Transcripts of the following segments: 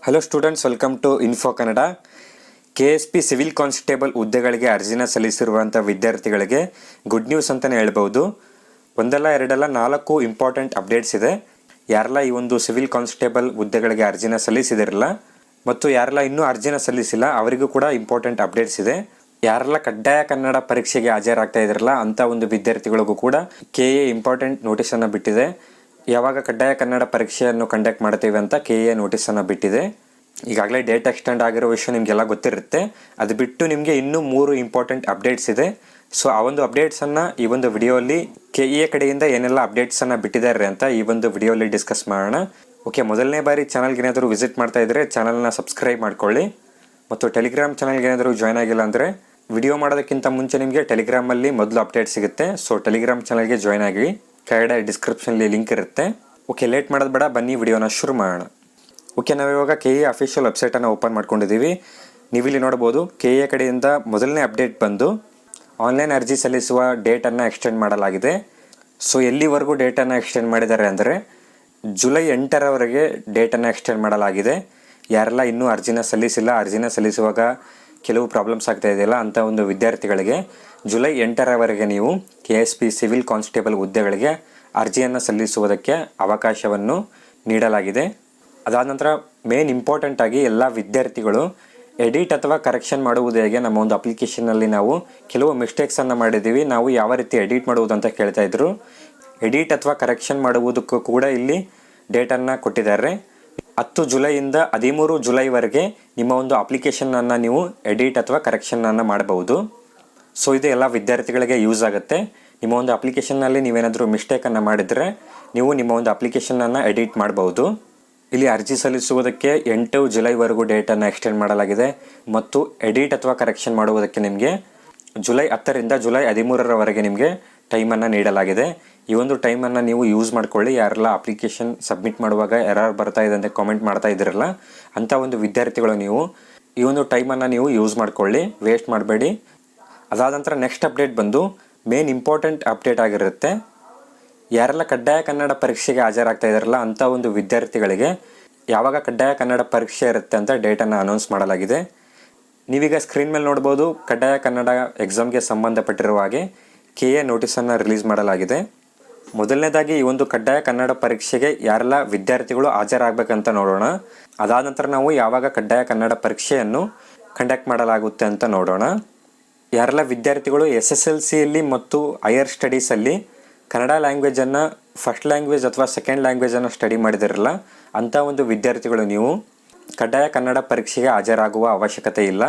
Hello students, welcome to info Kannada. KSP civil constable ಹುದ್ದೆಗಳಿಗೆ ಅರ್ಜಿನ ಸಲ್ಲಿಸಿರುವಂಥ ವಿದ್ಯಾರ್ಥಿಗಳಿಗೆ ಗುಡ್ ನ್ಯೂಸ್ ಅಂತಲೇ ಹೇಳ್ಬೋದು. ಒಂದಲ್ಲ ಎರಡಲ್ಲ 4 ಇಂಪಾರ್ಟೆಂಟ್ ಅಪ್ಡೇಟ್ಸ್ ಇದೆ. ಯಾರೆಲ್ಲ ಈ ಒಂದು ಸಿವಿಲ್ ಕಾನ್ಸ್ಟೇಬಲ್ ಹುದ್ದೆಗಳಿಗೆ ಅರ್ಜಿನ ಸಲ್ಲಿಸಿದಿರಲ್ಲ ಮತ್ತು ಯಾರೆಲ್ಲ ಇನ್ನೂ ಅರ್ಜಿನ ಸಲ್ಲಿಸಿಲ್ಲ ಅವರಿಗೂ ಕೂಡ ಇಂಪಾರ್ಟೆಂಟ್ ಅಪ್ಡೇಟ್ಸ್ ಇದೆ. ಯಾರೆಲ್ಲ ಕಡ್ಡಾಯ ಕನ್ನಡ ಪರೀಕ್ಷೆಗೆ ಹಾಜರಾಗ್ತಾ ಇದ್ರಲ್ಲ ಅಂಥ ಒಂದು ವಿದ್ಯಾರ್ಥಿಗಳಿಗೂ ಕೂಡ KA ಇಂಪಾರ್ಟೆಂಟ್ ನೋಟಿಸನ್ನು ಬಿಟ್ಟಿದೆ. ಯಾವಾಗ ಕಡ್ಡಾಯ ಕನ್ನಡ ಪರೀಕ್ಷೆಯನ್ನು ಕಂಡಕ್ಟ್ ಮಾಡ್ತೀವಿ ಅಂತ KA ನೋಟಿಸನ್ನು ಬಿಟ್ಟಿದೆ. ಈಗಾಗಲೇ ಡೇಟ್ ಎಕ್ಸ್ಟೆಂಡ್ ಆಗಿರೋ ವಿಷಯ ನಿಮಗೆಲ್ಲ ಗೊತ್ತಿರುತ್ತೆ. ಅದು ಬಿಟ್ಟು ನಿಮಗೆ ಇನ್ನೂ 3 ಇಂಪಾರ್ಟೆಂಟ್ ಅಪ್ಡೇಟ್ಸ್ ಇದೆ. ಸೊ ಆ ಒಂದು ಅಪ್ಡೇಟ್ಸನ್ನು ಈ ಒಂದು ವಿಡಿಯೋಲಿ KA ಕಡೆಯಿಂದ ಏನೆಲ್ಲ ಅಪ್ಡೇಟ್ಸನ್ನು ಬಿಟ್ಟಿದ್ದಾರೆ ಅಂತ ಈ ಒಂದು ವಿಡಿಯೋಲಿ ಡಿಸ್ಕಸ್ ಮಾಡೋಣ. ಓಕೆ, ಮೊದಲನೇ ಬಾರಿ ಚಾನಲ್ಗೆ ಏನಾದರೂ ವಿಸಿಟ್ ಮಾಡ್ತಾ ಇದ್ದರೆ ಚಾನಲ್ನ ಸಬ್ಸ್ಕ್ರೈಬ್ ಮಾಡ್ಕೊಳ್ಳಿ ಮತ್ತು ಟೆಲಿಗ್ರಾಮ್ ಚಾನಲ್ಗೆ ಏನಾದರೂ ಜಾಯ್ನ್ ಆಗಿಲ್ಲ ಅಂದರೆ ವಿಡಿಯೋ ಮಾಡೋದಕ್ಕಿಂತ ಮುಂಚೆ ನಿಮಗೆ ಟೆಲಿಗ್ರಾಮಲ್ಲಿ ಮೊದಲು ಅಪ್ಡೇಟ್ ಸಿಗುತ್ತೆ. ಸೊ ಟೆಲಿಗ್ರಾಮ್ ಚಾನಲ್ಗೆ ಜಾಯ್ನ್ ಆಗಿ, ಕೆಳಗಡೆ ಡಿಸ್ಕ್ರಿಪ್ಷನಲ್ಲಿ ಲಿಂಕ್ ಇರುತ್ತೆ. ಓಕೆ, ಲೇಟ್ ಮಾಡೋದು ಬೇಡ, ಬನ್ನಿ ವಿಡಿಯೋನ ಶುರು ಮಾಡೋಣ. ಓಕೆ, ನಾವಿವಾಗ KA ಅಫಿಷಿಯಲ್ ವೆಬ್ಸೈಟನ್ನು ಓಪನ್ ಮಾಡ್ಕೊಂಡಿದ್ದೀವಿ. ನೀವಿಲ್ಲಿ ನೋಡ್ಬೋದು KA ಕಡೆಯಿಂದ ಮೊದಲನೇ ಅಪ್ಡೇಟ್ ಬಂದು ಆನ್ಲೈನ್ ಅರ್ಜಿ ಸಲ್ಲಿಸುವ ಡೇಟನ್ನು ಎಕ್ಸ್ಟೆಂಡ್ ಮಾಡಲಾಗಿದೆ. ಸೊ ಎಲ್ಲಿವರೆಗೂ ಡೇಟನ್ನು ಎಕ್ಸ್ಟೆಂಡ್ ಮಾಡಿದ್ದಾರೆ ಅಂದರೆ ಜುಲೈ 8ರವರೆಗೆ ಡೇಟನ್ನು ಎಕ್ಸ್ಟೆಂಡ್ ಮಾಡಲಾಗಿದೆ. ಯಾರೆಲ್ಲ ಇನ್ನೂ ಅರ್ಜಿನ ಸಲ್ಲಿಸುವಾಗ ಕೆಲವು ಪ್ರಾಬ್ಲಮ್ಸ್ ಆಗ್ತಾ ಇದೆಯಲ್ಲ ಅಂಥ ಒಂದು ವಿದ್ಯಾರ್ಥಿಗಳಿಗೆ ಜುಲೈ 8ರವರೆಗೆ ನೀವು KSP ಸಿವಿಲ್ ಕಾನ್ಸ್ಟೇಬಲ್ ಹುದ್ದೆಗಳಿಗೆ ಅರ್ಜಿಯನ್ನು ಸಲ್ಲಿಸುವುದಕ್ಕೆ ಅವಕಾಶವನ್ನು ನೀಡಲಾಗಿದೆ. ಅದಾದ ನಂತರ ಮೇನ್ ಇಂಪಾರ್ಟೆಂಟ್ ಆಗಿ ಎಲ್ಲ ವಿದ್ಯಾರ್ಥಿಗಳು ಎಡಿಟ್ ಅಥವಾ ಕರೆಕ್ಷನ್ ಮಾಡುವುದು ಹೇಗೆ, ನಮ್ಮ ಒಂದು ಅಪ್ಲಿಕೇಶನಲ್ಲಿ ನಾವು ಕೆಲವು ಮಿಸ್ಟೇಕ್ಸನ್ನು ಮಾಡಿದ್ದೀವಿ, ನಾವು ಯಾವ ರೀತಿ ಎಡಿಟ್ ಮಾಡುವುದು ಅಂತ ಕೇಳ್ತಾ ಇದ್ರು. ಎಡಿಟ್ ಅಥವಾ ಕರೆಕ್ಷನ್ ಮಾಡುವುದಕ್ಕೂ ಕೂಡ ಇಲ್ಲಿ ಡೇಟನ್ನು ಕೊಟ್ಟಿದ್ದಾರೆ. 10 ಜುಲೈಯಿಂದ 13 ಜುಲೈವರೆಗೆ ನಿಮ್ಮ ಒಂದು ಅಪ್ಲಿಕೇಶನನ್ನು ನೀವು ಎಡಿಟ್ ಅಥವಾ ಕರೆಕ್ಷನನ್ನು ಮಾಡಬಹುದು. ಸೊ ಇದು ಎಲ್ಲ ವಿದ್ಯಾರ್ಥಿಗಳಿಗೆ ಯೂಸ್ ಆಗುತ್ತೆ. ನಿಮ್ಮ ಒಂದು ಅಪ್ಲಿಕೇಶನ್ನಲ್ಲಿ ನೀವೇನಾದರೂ ಮಿಸ್ಟೇಕನ್ನು ಮಾಡಿದರೆ ನೀವು ನಿಮ್ಮ ಒಂದು ಅಪ್ಲಿಕೇಶನನ್ನು ಎಡಿಟ್ ಮಾಡಬಹುದು. ಇಲ್ಲಿ ಅರ್ಜಿ ಸಲ್ಲಿಸುವುದಕ್ಕೆ 8 ಜುಲೈವರೆಗೂ ಡೇಟನ್ನು ಎಕ್ಸ್ಟೆಂಡ್ ಮಾಡಲಾಗಿದೆ ಮತ್ತು ಎಡಿಟ್ ಅಥವಾ ಕರೆಕ್ಷನ್ ಮಾಡುವುದಕ್ಕೆ ನಿಮಗೆ ಜುಲೈ 10ರಿಂದ ಜುಲೈ 13ರವರೆಗೆ ನಿಮಗೆ ಟೈಮನ್ನು ನೀಡಲಾಗಿದೆ. ಈ ಒಂದು ಟೈಮನ್ನು ನೀವು ಯೂಸ್ ಮಾಡ್ಕೊಳ್ಳಿ. ಯಾರೆಲ್ಲ ಅಪ್ಲಿಕೇಶನ್ ಸಬ್ಮಿಟ್ ಮಾಡುವಾಗ ಎರರ್ ಬರ್ತಾ ಇದೆ ಅಂತ ಕಾಮೆಂಟ್ ಮಾಡ್ತಾ ಇದ್ದೀರಲ್ಲ ಅಂಥ ಒಂದು ವಿದ್ಯಾರ್ಥಿಗಳು ನೀವು ಈ ಒಂದು ಟೈಮನ್ನು ನೀವು ಯೂಸ್ ಮಾಡ್ಕೊಳ್ಳಿ, ವೇಸ್ಟ್ ಮಾಡಬೇಡಿ. ಅದಾದ ನಂತರ ನೆಕ್ಸ್ಟ್ ಅಪ್ಡೇಟ್ ಬಂದು ಮೇನ್ ಇಂಪಾರ್ಟೆಂಟ್ ಅಪ್ಡೇಟ್ ಆಗಿರುತ್ತೆ. ಯಾರೆಲ್ಲ ಕಡ್ಡಾಯ ಕನ್ನಡ ಪರೀಕ್ಷೆಗೆ ಹಾಜರಾಗ್ತಾ ಇದ್ದಾರಲ್ಲ ಅಂಥ ಒಂದು ವಿದ್ಯಾರ್ಥಿಗಳಿಗೆ ಯಾವಾಗ ಕಡ್ಡಾಯ ಕನ್ನಡ ಪರೀಕ್ಷೆ ಇರುತ್ತೆ ಅಂತ ಡೇಟನ್ನು ಅನೌನ್ಸ್ ಮಾಡಲಾಗಿದೆ. ನೀವೀಗ ಸ್ಕ್ರೀನ್ ಮೇಲೆ ನೋಡ್ಬೋದು, ಕಡ್ಡಾಯ ಕನ್ನಡ ಎಕ್ಸಾಮ್ಗೆ ಸಂಬಂಧಪಟ್ಟಿರುವ ಹಾಗೆ KA ನೋಟಿಸನ್ನು ರಿಲೀಸ್ ಮಾಡಲಾಗಿದೆ. ಮೊದಲನೇದಾಗಿ ಈ ಒಂದು ಕಡ್ಡಾಯ ಕನ್ನಡ ಪರೀಕ್ಷೆಗೆ ಯಾರೆಲ್ಲ ವಿದ್ಯಾರ್ಥಿಗಳು ಹಾಜರಾಗಬೇಕಂತ ನೋಡೋಣ. ಅದಾದ ನಂತರ ನಾವು ಯಾವಾಗ ಕಡ್ಡಾಯ ಕನ್ನಡ ಪರೀಕ್ಷೆಯನ್ನು ಕಂಡಕ್ಟ್ ಮಾಡಲಾಗುತ್ತೆ ಅಂತ ನೋಡೋಣ. ಯಾರೆಲ್ಲ ವಿದ್ಯಾರ್ಥಿಗಳು SSLCಯಲ್ಲಿ ಮತ್ತು ಹೈಯರ್ ಸ್ಟಡೀಸಲ್ಲಿ ಕನ್ನಡ ಲ್ಯಾಂಗ್ವೇಜನ್ನು ಫಸ್ಟ್ ಲ್ಯಾಂಗ್ವೇಜ್ ಅಥವಾ ಸೆಕೆಂಡ್ ಲ್ಯಾಂಗ್ವೇಜನ್ನು ಸ್ಟಡಿ ಮಾಡಿದಿರಲ್ಲ ಅಂಥ ಒಂದು ವಿದ್ಯಾರ್ಥಿಗಳು ನೀವು ಕಡ್ಡಾಯ ಕನ್ನಡ ಪರೀಕ್ಷೆಗೆ ಹಾಜರಾಗುವ ಅವಶ್ಯಕತೆ ಇಲ್ಲ.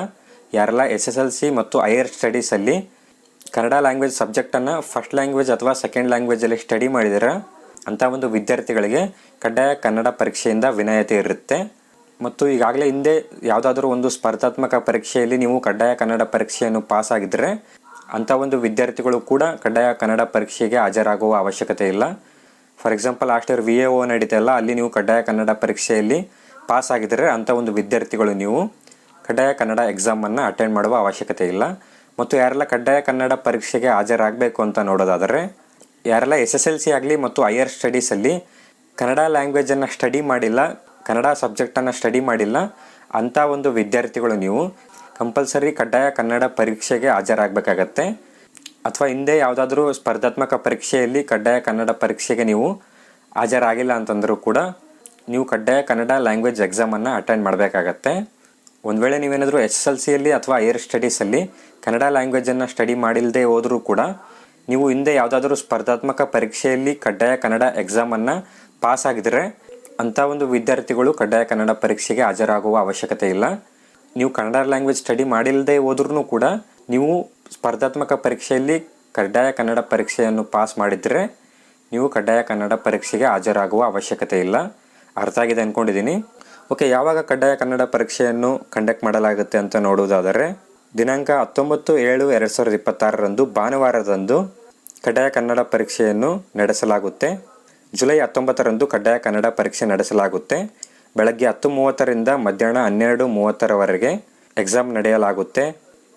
ಯಾರೆಲ್ಲ SSLC ಮತ್ತು ಹೈಯರ್ ಸ್ಟಡೀಸಲ್ಲಿ ಕನ್ನಡ ಲ್ಯಾಂಗ್ವೇಜ್ ಸಬ್ಜೆಕ್ಟನ್ನು ಫಸ್ಟ್ ಲ್ಯಾಂಗ್ವೇಜ್ ಅಥವಾ ಸೆಕೆಂಡ್ ಲ್ಯಾಂಗ್ವೇಜಲ್ಲಿ ಸ್ಟಡಿ ಮಾಡಿದರೆ ಅಂಥ ಒಂದು ವಿದ್ಯಾರ್ಥಿಗಳಿಗೆ ಕಡ್ಡಾಯ ಕನ್ನಡ ಪರೀಕ್ಷೆಯಿಂದ ವಿನಾಯಿತಿ ಇರುತ್ತೆ. ಮತ್ತು ಈಗಾಗಲೇ ಹಿಂದೆ ಯಾವುದಾದ್ರೂ ಒಂದು ಸ್ಪರ್ಧಾತ್ಮಕ ಪರೀಕ್ಷೆಯಲ್ಲಿ ನೀವು ಕಡ್ಡಾಯ ಕನ್ನಡ ಪರೀಕ್ಷೆಯನ್ನು ಪಾಸ್ ಆಗಿದ್ದರೆ ಅಂಥ ಒಂದು ವಿದ್ಯಾರ್ಥಿಗಳು ಕೂಡ ಕಡ್ಡಾಯ ಕನ್ನಡ ಪರೀಕ್ಷೆಗೆ ಹಾಜರಾಗುವ ಅವಶ್ಯಕತೆ ಇಲ್ಲ. For example last year VAO ನಡೀತಲ್ಲ, ಅಲ್ಲಿ ನೀವು ಕಡ್ಡಾಯ ಕನ್ನಡ ಪರೀಕ್ಷೆಯಲ್ಲಿ ಪಾಸ್ ಆಗಿದ್ದರೆ ಅಂಥ ಒಂದು ವಿದ್ಯಾರ್ಥಿಗಳು ನೀವು ಕಡ್ಡಾಯ ಕನ್ನಡ ಎಕ್ಸಾಮನ್ನು ಅಟೆಂಡ್ ಮಾಡುವ ಅವಶ್ಯಕತೆ ಇಲ್ಲ. ಮತ್ತು ಯಾರೆಲ್ಲ ಕಡ್ಡಾಯ ಕನ್ನಡ ಪರೀಕ್ಷೆಗೆ ಹಾಜರಾಗಬೇಕು ಅಂತ ನೋಡೋದಾದರೆ ಯಾರೆಲ್ಲ SSLC ಆಗಲಿ ಮತ್ತು ಹೈಯರ್ ಸ್ಟಡೀಸಲ್ಲಿ ಕನ್ನಡ ಲ್ಯಾಂಗ್ವೇಜನ್ನು ಸ್ಟಡಿ ಮಾಡಿಲ್ಲ, ಕನ್ನಡ ಸಬ್ಜೆಕ್ಟನ್ನು ಸ್ಟಡಿ ಮಾಡಿಲ್ಲ ಅಂಥ ಒಂದು ವಿದ್ಯಾರ್ಥಿಗಳು ನೀವು ಕಂಪಲ್ಸರಿ ಕಡ್ಡಾಯ ಕನ್ನಡ ಪರೀಕ್ಷೆಗೆ ಹಾಜರಾಗಬೇಕಾಗತ್ತೆ. ಅಥವಾ ಹಿಂದೆ ಯಾವುದಾದ್ರೂ ಸ್ಪರ್ಧಾತ್ಮಕ ಪರೀಕ್ಷೆಯಲ್ಲಿ ಕಡ್ಡಾಯ ಕನ್ನಡ ಪರೀಕ್ಷೆಗೆ ನೀವು ಹಾಜರಾಗಿಲ್ಲ ಅಂತಂದರೂ ಕೂಡ ನೀವು ಕಡ್ಡಾಯ ಕನ್ನಡ ಲ್ಯಾಂಗ್ವೇಜ್ ಎಕ್ಸಾಮನ್ನು ಅಟೆಂಡ್ ಮಾಡಬೇಕಾಗತ್ತೆ. ಒಂದು ವೇಳೆ ನೀವೇನಾದರೂ SSLCಯಲ್ಲಿ ಅಥವಾ ಹೈಯರ್ ಸ್ಟಡೀಸಲ್ಲಿ ಕನ್ನಡ ಲ್ಯಾಂಗ್ವೇಜನ್ನು ಸ್ಟಡಿ ಮಾಡಿಲ್ಲದೆ ಹೋದರೂ ಕೂಡ ನೀವು ಹಿಂದೆ ಯಾವುದಾದ್ರೂ ಸ್ಪರ್ಧಾತ್ಮಕ ಪರೀಕ್ಷೆಯಲ್ಲಿ ಕಡ್ಡಾಯ ಕನ್ನಡ ಎಕ್ಸಾಮನ್ನು ಪಾಸ್ ಆಗಿದ್ದರೆ ಅಂಥ ಒಂದು ವಿದ್ಯಾರ್ಥಿಗಳು ಕಡ್ಡಾಯ ಕನ್ನಡ ಪರೀಕ್ಷೆಗೆ ಹಾಜರಾಗುವ ಅವಶ್ಯಕತೆ ಇಲ್ಲ. ನೀವು ಕನ್ನಡ ಲ್ಯಾಂಗ್ವೇಜ್ ಸ್ಟಡಿ ಮಾಡಿಲ್ಲದೆ ಹೋದ್ರೂ ಕೂಡ ನೀವು ಸ್ಪರ್ಧಾತ್ಮಕ ಪರೀಕ್ಷೆಯಲ್ಲಿ ಕಡ್ಡಾಯ ಕನ್ನಡ ಪರೀಕ್ಷೆಯನ್ನು ಪಾಸ್ ಮಾಡಿದರೆ ನೀವು ಕಡ್ಡಾಯ ಕನ್ನಡ ಪರೀಕ್ಷೆಗೆ ಹಾಜರಾಗುವ ಅವಶ್ಯಕತೆ ಇಲ್ಲ. ಅರ್ಥ ಆಗಿದೆ ಅಂದ್ಕೊಂಡಿದ್ದೀನಿ. ಓಕೆ, ಯಾವಾಗ ಕಡ್ಡಾಯ ಕನ್ನಡ ಪರೀಕ್ಷೆಯನ್ನು ಕಂಡಕ್ಟ್ ಮಾಡಲಾಗುತ್ತೆ ಅಂತ ನೋಡುವುದಾದರೆ ದಿನಾಂಕ 19/7/2026 ಭಾನುವಾರದಂದು ಕಡ್ಡಾಯ ಕನ್ನಡ ಪರೀಕ್ಷೆಯನ್ನು ನಡೆಸಲಾಗುತ್ತೆ. ಜುಲೈ 19ರಂದು ಕಡ್ಡಾಯ ಕನ್ನಡ ಪರೀಕ್ಷೆ ನಡೆಸಲಾಗುತ್ತೆ. ಬೆಳಗ್ಗೆ 10:30ರಿಂದ ಮಧ್ಯಾಹ್ನ 12:30ರವರೆಗೆ ಎಕ್ಸಾಮ್ ನಡೆಯಲಾಗುತ್ತೆ.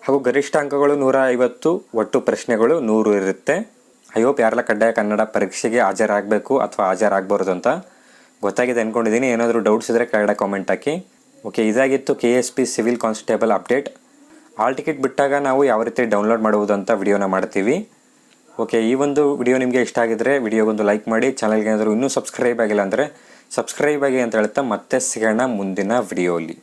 ಹಾಗೂ ಗರಿಷ್ಠ ಅಂಕಗಳು 150, ಒಟ್ಟು ಪ್ರಶ್ನೆಗಳು 100 ಇರುತ್ತೆ. ಐ ಹೋಪ್ ಯಾರೆಲ್ಲ ಕಡ್ಡಾಯ ಕನ್ನಡ ಪರೀಕ್ಷೆಗೆ ಹಾಜರಾಗಬೇಕು ಅಥವಾ ಹಾಜರಾಗಬಾರ್ದು ಅಂತ ಗೊತ್ತಾಗಿದೆ ಅಂದ್ಕೊಂಡಿದ್ದೀನಿ. ಏನಾದರೂ ಡೌಟ್ಸ್ ಇದ್ದರೆ ಕೆಳಗಡೆ ಕಾಮೆಂಟ್ ಹಾಕಿ. ಓಕೆ, ಇದಾಗಿತ್ತು KSP civil constable update. Hall ticket ಬಿಟ್ಟಾಗ ನಾವು ಯಾವ ರೀತಿ ಡೌನ್ಲೋಡ್ ಮಾಡುವುದು ಅಂತ ವಿಡಿಯೋನ ಮಾಡ್ತೀವಿ. ಓಕೆ, ಈ ಒಂದು ವಿಡಿಯೋ ನಿಮಗೆ ಇಷ್ಟ ಆಗಿದ್ರೆ ವಿಡಿಯೋಗೊಂದು ಲೈಕ್ ಮಾಡಿ. ಚಾನಲ್ಗೆ ಏನಾದರೂ ಇನ್ನೂ ಸಬ್ಸ್ಕ್ರೈಬ್ ಆಗಿಲ್ಲ ಅಂದರೆ ಸಬ್ಸ್ಕ್ರೈಬ್ ಆಗಿ ಅಂತ ಹೇಳ್ತಾ ಮತ್ತೆ ಸಿಗೋಣ ಮುಂದಿನ ವಿಡಿಯೋಲಿ.